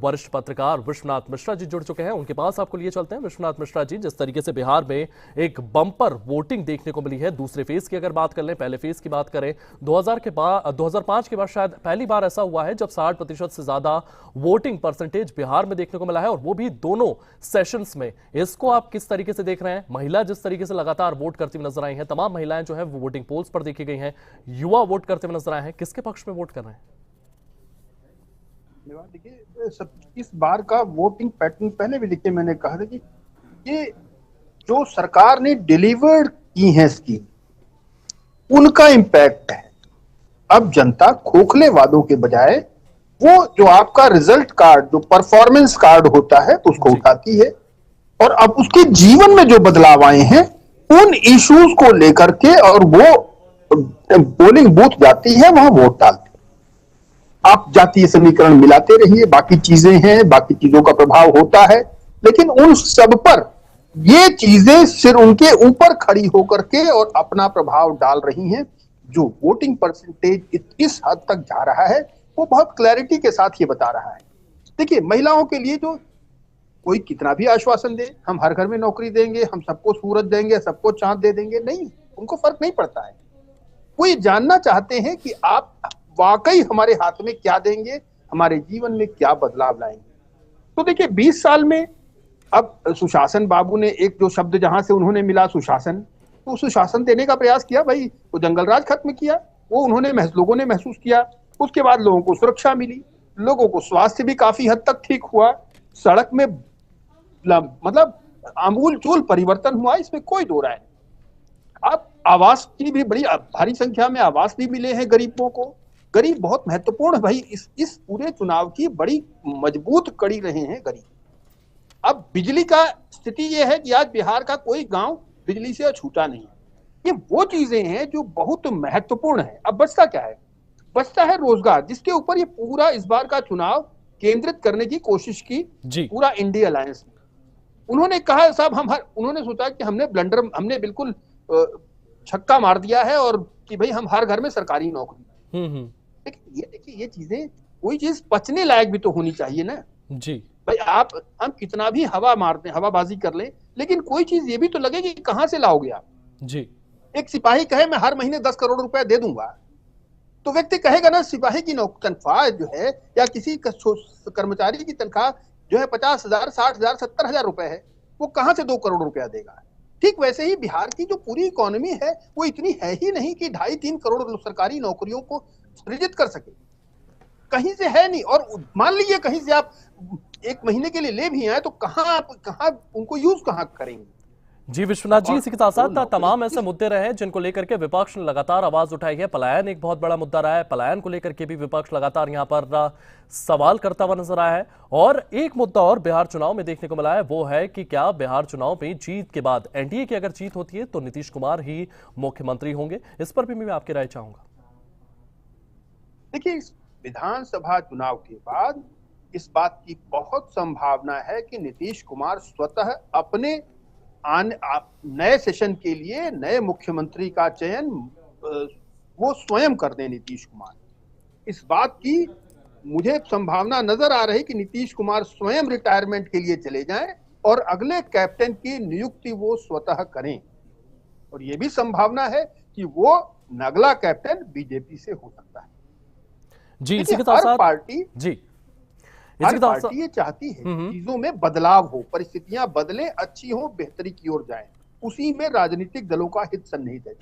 वरिष्ठ पत्रकार विश्वनाथ मिश्रा जी जुड़ चुके हैं, उनके पास आपको लिए चलते हैं। विश्वनाथ मिश्रा जी, जिस तरीके से बिहार में एक बम्पर वोटिंग देखने को मिली है, दूसरे फेज की अगर बात कर लें, पहले फेज की बात करें 2005 के बाद शायद पहली बार ऐसा हुआ है जब 60% से ज्यादा वोटिंग परसेंटेज बिहार में देखने को मिला है, और वो भी दोनों सेशंस में। इसको आप किस तरीके से देख रहे हैं? महिला जिस तरीके से लगातार वोट करती हुई नजर आई है, तमाम महिलाएं जो है वो वोटिंग पोल्स पर देखी गई हैं, युवा वोट करते हुए नजर आए हैं, किसके पक्ष में वोट कर रहे हैं? देखिए, इस बार का वोटिंग पैटर्न पहले भी देखिए, मैंने कहा था कि ये जो सरकार ने डिलीवर्ड की है स्कीम, उनका इम्पैक्ट है। अब जनता खोखले वादों के बजाय वो जो आपका रिजल्ट कार्ड, जो परफॉर्मेंस कार्ड होता है, उसको उठाती है, और अब उसके जीवन में जो बदलाव आए हैं उन इश्यूज को लेकर के, और वो पोलिंग बूथ जाती है, वहां वोट डालती है। आप जातीय समीकरण मिलाते रहिए, बाकी चीजें हैं, बाकी चीजों का प्रभाव होता है, लेकिन उन सब पर ये चीजें सिर उनके ऊपर खड़ी होकर के और अपना प्रभाव डाल रही हैं। जो वोटिंग परसेंटेज इस हद तक जा रहा है, वो बहुत क्लैरिटी के साथ ये बता रहा है। देखिए, महिलाओं के लिए जो कोई कितना भी आश्वासन दे, हम हर घर में नौकरी देंगे, हम सबको सूरज देंगे, सबको चांद दे देंगे, नहीं, उनको फर्क नहीं पड़ता है। वो ये जानना चाहते हैं कि आप वाकई हमारे हाथ में क्या देंगे, हमारे जीवन में क्या बदलाव लाएंगे। तो देखिए, 20 साल में अब सुशासन बाबू ने एक जो शब्द जहां से उन्होंने मिला, सुशासन, तो सुशासन देने का प्रयास किया भाई, वो जंगल राज खत्म किया, वो लोगों ने महसूस किया। उसके बाद लोगों को सुरक्षा मिली, लोगों को स्वास्थ्य भी काफी हद तक ठीक हुआ, सड़क में मतलब आमूल चूल परिवर्तन हुआ, इसमें कोई दो राय नहीं। अब आवास की भी बड़ी भारी संख्या में आवास भी मिले हैं गरीबों को। गरीब बहुत महत्वपूर्ण है भाई, इस पूरे चुनाव की बड़ी मजबूत कड़ी रहे हैं गरीब। अब बिजली का स्थिति यह है कि आज बिहार का कोई गांव बिजली से छूटा नहीं है। ये वो चीजें हैं जो बहुत महत्वपूर्ण है। अब बचता क्या है? बचता है रोजगार, जिसके ऊपर ये पूरा इस बार का चुनाव केंद्रित करने की कोशिश की पूरा इंडिया अलायंस ने। उन्होंने कहा साहब, उन्होंने सोचा कि हमने बिल्कुल छक्का मार दिया है, और कि भाई हम हर घर में सरकारी नौकरी। देखिए, ये चीजें, कोई चीज पचने लायक भी तो होनी चाहिए ना जी भाई। हम कितना भी हवाबाजी कर लें, लेकिन कोई चीज ये भी तो लगे कि कहां से लाओगे आप जी। एक सिपाही कहे मैं हर महीने 10 करोड़ रुपया दे दूंगा, तो व्यक्ति कहेगा ना, सिपाही की तनख्वाह जो है, या किसी कर्मचारी की तनख्वाह जो है 50,000, 60,000, 70,000 रुपए है, वो कहां से 2 करोड़ रुपया देगा। ठीक वैसे ही बिहार की जो पूरी इकोनॉमी है, वो इतनी है ही नहीं कि 2.5-3 करोड़ सरकारी नौकरियों को सृजित कर सके, कहीं से है नहीं। और मान लीजिए कहीं से आप एक महीने के लिए ले भी आए, तो कहां उनको यूज कहां करेंगे। जी विश्वनाथ जी, इसी के साथ साथ तमाम ऐसे मुद्दे रहे जिनको लेकर के विपक्ष ने लगातार आवाज उठाई है। पलायन एक बहुत बड़ा मुद्दा रहा है, पलायन को लेकर के भी विपक्ष लगातार यहां पर सवाल करता हुआ नजर आया है। और एक मुद्दा और बिहार चुनाव में देखने को मिला है, वो है कि क्या बिहार चुनाव में जीत के बाद एनडीए की अगर जीत होती है तो नीतीश कुमार ही मुख्यमंत्री होंगे? इस पर भी मैं आपकी राय चाहूंगा। देखिए, इस विधानसभा चुनाव के बाद इस बात की बहुत संभावना है कि नीतीश कुमार स्वतः अपने नए सेशन के लिए नए मुख्यमंत्री का चयन वो स्वयं कर दें। नीतीश कुमार, इस बात की मुझे संभावना नजर आ रही कि नीतीश कुमार स्वयं रिटायरमेंट के लिए चले जाएं और अगले कैप्टन की नियुक्ति वो स्वतः करें। और ये भी संभावना है कि वो अगला कैप्टन बीजेपी से हो सकता है। जी, इसी के साथ साथ पार्टी ये चाहती है चीजों में बदलाव हो, परिस्थितियां बदलें, अच्छी हो, बेहतरी की ओर जाएं। उसी में राजनीतिक दलों का हित सन्निहित है।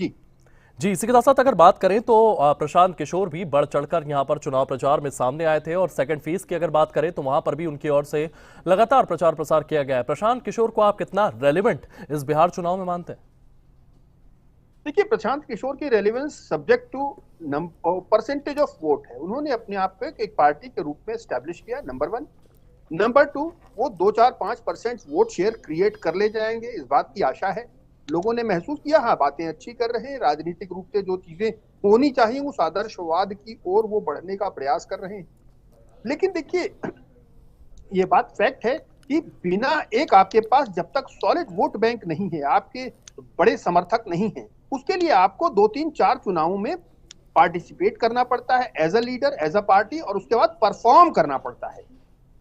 जी, इसी के साथ साथ अगर बात करें तो प्रशांत किशोर भी बढ़ चढ़कर यहां पर चुनाव प्रचार में सामने आए थे, और सेकंड फेज की अगर बात करें तो वहां पर भी उनकी ओर से लगातार प्रचार प्रसार किया गया है। प्रशांत किशोर को आप कितना रेलेवेंट इस बिहार चुनाव में मानते हैं? देखिए, प्रशांत किशोर की relevance subject to percentage of vote है। उन्होंने अपने आप को एक पार्टी के रूप में एस्टैब्लिश किया, नंबर 1। नंबर 2, वो 2-4-5% वोट शेयर क्रिएट कर ले जाएंगे, इस बात की आशा है। लोगों ने महसूस किया, हाँ, बातें अच्छी कर रहे हैं, राजनीतिक रूप से जो चीजें होनी चाहिए उस आदर्शवाद की ओर वो बढ़ने का प्रयास कर रहे हैं। लेकिन देखिए, ये बात फैक्ट है कि बिना एक आपके पास जब तक सॉलिड वोट बैंक नहीं है, आपके बड़े समर्थक नहीं है, उसके लिए आपको 2-3-4 चुनावों में पार्टिसिपेट करना पड़ता है as a leader, as a party, और उसके बाद परफॉर्म करना पड़ता है।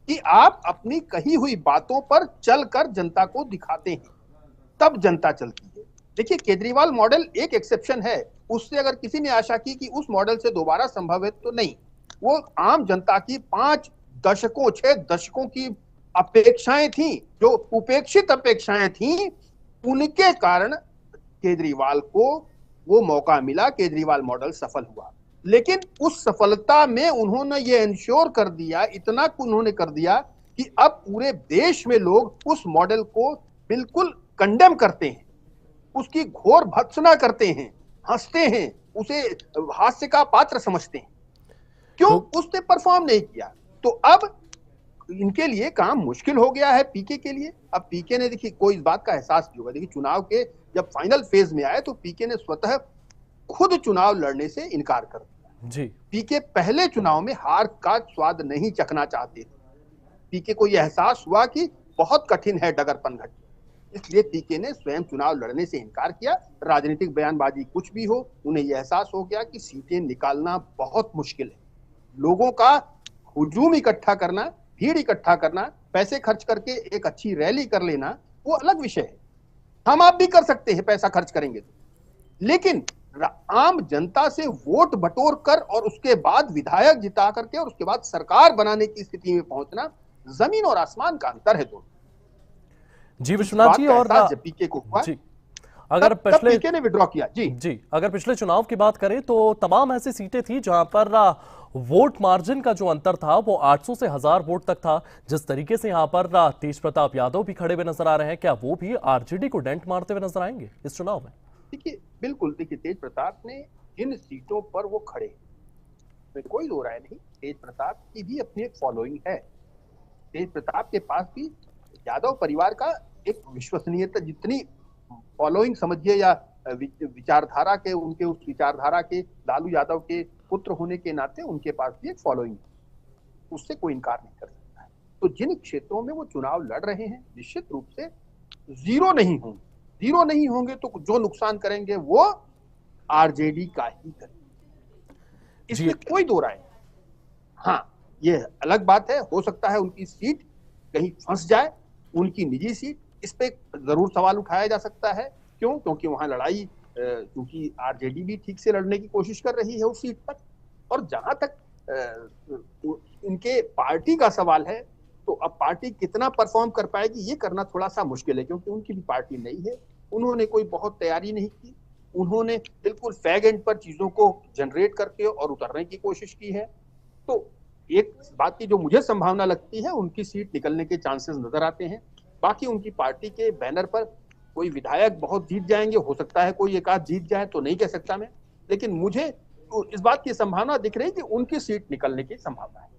कि आप अपनी कही हुई बातों पर चलकर जनता को दिखाते हैं, तब जनता चलती है। देखिए, केजरीवाल मॉडल एक एक्सेप्शन है, उससे अगर किसी ने आशा की कि उस मॉडल से दोबारा संभव है तो नहीं। वो आम जनता की 5 दशकों 6 दशकों की अपेक्षाएं थी, जो उपेक्षित अपेक्षाएं थी, उनके कारण केजरीवाल को वो मौका मिला, केजरीवाल मॉडल सफल हुआ। लेकिन उस सफलता में उन्होंने ये इंश्योर कर दिया, इतना उन्होंने कर दिया कि अब पूरे देश में लोग उस मॉडल को बिल्कुल कंडेम करते हैं, उसकी घोर भर्त्सना करते हैं, हंसते हैं, उसे हास्य का पात्र समझते हैं। क्यों? तो उसने परफॉर्म नहीं किया। तो अब इनके लिए काम मुश्किल हो गया है, पीके के लिए। अब पीके ने, देखिए, कोई इस बात का एहसास नहीं होगा। देखिए, चुनाव के जब फाइनल फेज में आए तो पीके ने स्वतः खुद चुनाव लड़ने से इनकार कर दिया। जी, पीके पहले चुनाव में हार का स्वाद नहीं चखना चाहते थे। पीके को यह एहसास हुआ कि बहुत कठिन है डगर पनघट, इसलिए पीके ने स्वयं चुनाव लड़ने से इनकार किया। राजनीतिक बयानबाजी कुछ भी हो, उन्हें यह एहसास हो गया कि सीटें निकालना बहुत मुश्किल है। लोगों का हुजूम इकट्ठा करना, भीड़ इकट्ठा करना, पैसे खर्च करके एक अच्छी रैली कर लेना, वो अलग विषय है। हम आप भी कर सकते हैं पैसा खर्च करेंगे तो, लेकिन आम जनता से वोट बटोर कर और उसके बाद विधायक जिता करके और उसके बाद सरकार बनाने की स्थिति में पहुंचना, जमीन और आसमान का अंतर है दोनों। जी विश्वनाथ जी। और जब पीके को हुआ, जी, अगर तब पिछले पीके ने विड्रॉ किया। जी जी, अगर पिछले चुनाव की बात करें तो तमाम ऐसी सीटें थी जहां पर वोट मार्जिन का जो अंतर था वो 800 से 1000 वोट तक था। जिस तरीके से यहां पर तेज प्रताप यादव भी खड़े हुए नजर आ रहे हैं, क्या वो भी आरजेडी को डेंट मारते हुए नजर आएंगे इस चुनाव में? देखिए, बिल्कुल, देखिए, तेज प्रताप ने जिन सीटों पर वो खड़े, में कोई दो राय नहीं, तेज प्रताप की भी अपनी एक फॉलोइंग है। तेज प्रताप के पास भी यादव परिवार का एक विश्वसनीयता, जितनी फॉलोइंग समझिए या विचारधारा के, उनके उस विचारधारा के, लालू यादव के पुत्र होने के नाते उनके पास भी एक फॉलोइंग, उससे कोई इनकार नहीं कर सकता है। तो जिन क्षेत्रों में वो चुनाव लड़ रहे हैं, निश्चित रूप से जीरो नहीं होंगे। जीरो नहीं होंगे तो जो नुकसान करेंगे वो आरजेडी का ही करेंगे, इसमें कोई दो राय नहीं। हाँ, ये अलग बात है, हो सकता है उनकी सीट कहीं फंस जाए, उनकी निजी सीट, इस पे जरूर सवाल उठाया जा सकता है। क्यों? क्योंकि वहां लड़ाई, क्योंकि आरजेडी भी ठीक से लड़ने की कोशिश कर रही है उस सीट पर। और जहां तक इनके पार्टी का सवाल है, तो अब पार्टी कितना परफॉर्म कर पाएगी ये करना थोड़ा सा मुश्किल है, क्योंकि उनकी भी पार्टी नहीं है, उन्होंने कोई बहुत तैयारी नहीं की, उन्होंने बिल्कुल फैग एंड पर चीजों को जनरेट करके और उतरने की कोशिश की है। तो एक बात की जो मुझे संभावना लगती है, उनकी सीट निकलने के चांसेस नजर आते हैं। बाकी उनकी पार्टी के बैनर पर कोई विधायक बहुत जीत जाएंगे, हो सकता है कोई एक आध जीत जाए, तो नहीं कह सकता मैं, लेकिन मुझे तो इस बात की संभावना दिख रही है कि उनकी सीट निकलने की संभावना है।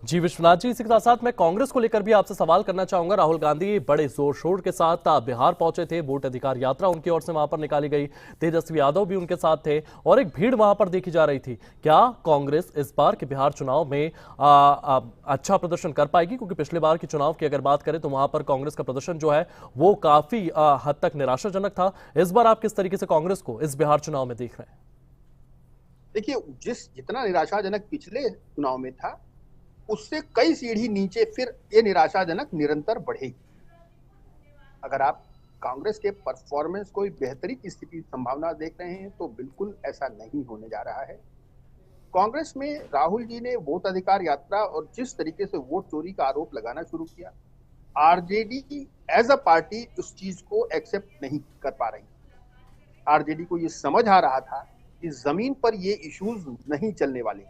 जी विश्वनाथ जी, इसी के साथ साथ मैं कांग्रेस को लेकर भी आपसे सवाल करना चाहूंगा। राहुल गांधी बड़े जोर शोर के साथ बिहार पहुंचे थे, वोट अधिकार यात्रा उनकी ओर से वहां पर निकाली गई, तेजस्वी यादव भी उनके साथ थे और एक भीड़ वहां पर देखी जा रही थी। क्या कांग्रेस इस बार के बिहार चुनाव में अच्छा प्रदर्शन कर पाएगी? क्योंकि पिछले बार के चुनाव की अगर बात करें तो वहां पर कांग्रेस का प्रदर्शन जो है वो काफी हद तक निराशाजनक था। इस बार आप किस तरीके से कांग्रेस को इस बिहार चुनाव में देख रहे हैं? देखिए, जितना निराशाजनक पिछले चुनाव में था, उससे कई सीढ़ी नीचे फिर ये निराशाजनक निरंतर बढ़ेगी। अगर आप कांग्रेस के परफॉर्मेंस को बेहतरी की स्थिति संभावना देख रहे हैं, तो बिल्कुल ऐसा नहीं होने जा रहा है। कांग्रेस में राहुल जी ने वोट अधिकार यात्रा और जिस तरीके से वोट चोरी का आरोप लगाना शुरू किया, आरजेडी एज अ पार्टी उस चीज को एक्सेप्ट नहीं कर पा रही। आरजेडी को ये समझ आ रहा था कि जमीन पर ये इश्यूज नहीं चलने वाले,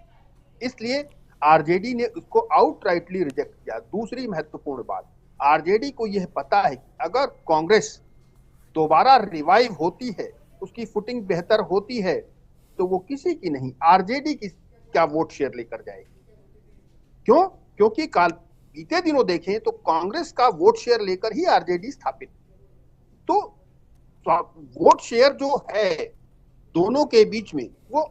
इसलिए आरजेडी ने उसको आउटराइटली रिजेक्ट किया। दूसरी महत्वपूर्ण बात, आरजेडी को यह पता है कि अगर कांग्रेस दोबारा रिवाइव होती है, उसकी फुटिंग बेहतर होती है, तो वो किसी की नहीं, आरजेडी की क्या वोट शेयर लेकर जाएगी। क्यों? क्योंकि बीते दिनों देखें तो कांग्रेस का वोट शेयर लेकर ही आरजेडी स्थापित, तो वोट शेयर जो है दोनों के बीच में वो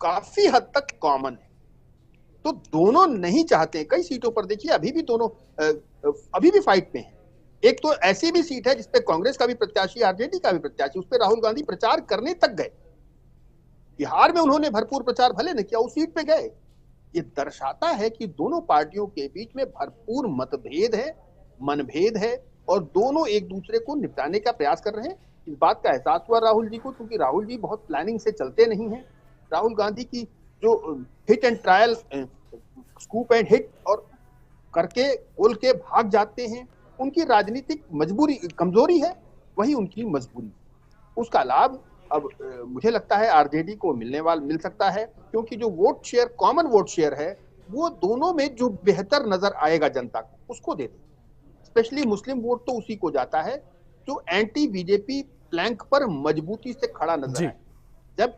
काफी हद तक कॉमन है। तो दोनों नहीं चाहते, कई सीटों पर देखिए अभी भी दोनों अभी भी फाइट में है। एक तो ऐसी भी सीट है जिसपे कांग्रेस का भी प्रत्याशी, आरजेडी का भी प्रत्याशी, उस पर राहुल गांधी प्रचार करने तक गए। बिहार में उन्होंने भरपूर प्रचार भले न किया, उस सीट पे गए, ये दर्शाता है कि दोनों पार्टियों के बीच में भरपूर मतभेद है, मनभेद है, और दोनों एक दूसरे को निपटाने का प्रयास कर रहे हैं। इस बात का एहसास हुआ राहुल जी को, क्योंकि राहुल जी बहुत प्लानिंग से चलते नहीं हैं। राहुल गांधी की जो hit and trial, scoop and hit और करके बोल के भाग जाते हैं, उनकी राजनीतिक मजबूरी, कमजोरी है, वही उनकी मजबूरी। उसका लाभ अब मुझे लगता है आरजेडी को मिल सकता है, क्योंकि जो vote share, common vote share है, वो दोनों में जो बेहतर नजर आएगा जनता को, उसको दे दे। स्पेशली मुस्लिम वोट तो उसी को जाता है जो एंटी बीजेपी प्लैंक पर मजबूती से खड़ा नजर जी। आए। जब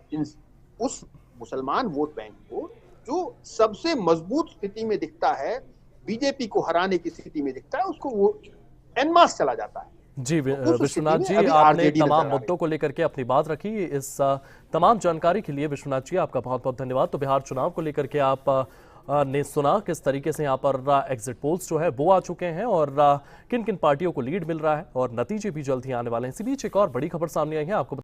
उस मुसलमान वोट बैंक को जो सबसे मजबूत स्थिति में दिखता है, बीजेपी को हराने की स्थिति में दिखता है, उसको वो एनमास चला जाता है। जी उस विश्वनाथ स्थिति जी, में अभी आपने आरजेडी तमाम नजर आ मुद्दों को लेकर के अपनी बात रखी। इस तमाम जानकारी के लिए विश्वनाथ जी आपका बहुत बहुत धन्यवाद। तो बिहार चुनाव को लेकर के आप ने सुना किस तरीके से यहाँ पर एग्जिट पोल्स जो है वो आ चुके हैं और किन किन पार्टियों को लीड मिल रहा है और नतीजे भी जल्द ही आने वाले हैं। इसी बीच एक और बड़ी खबर सामने आई है, आपको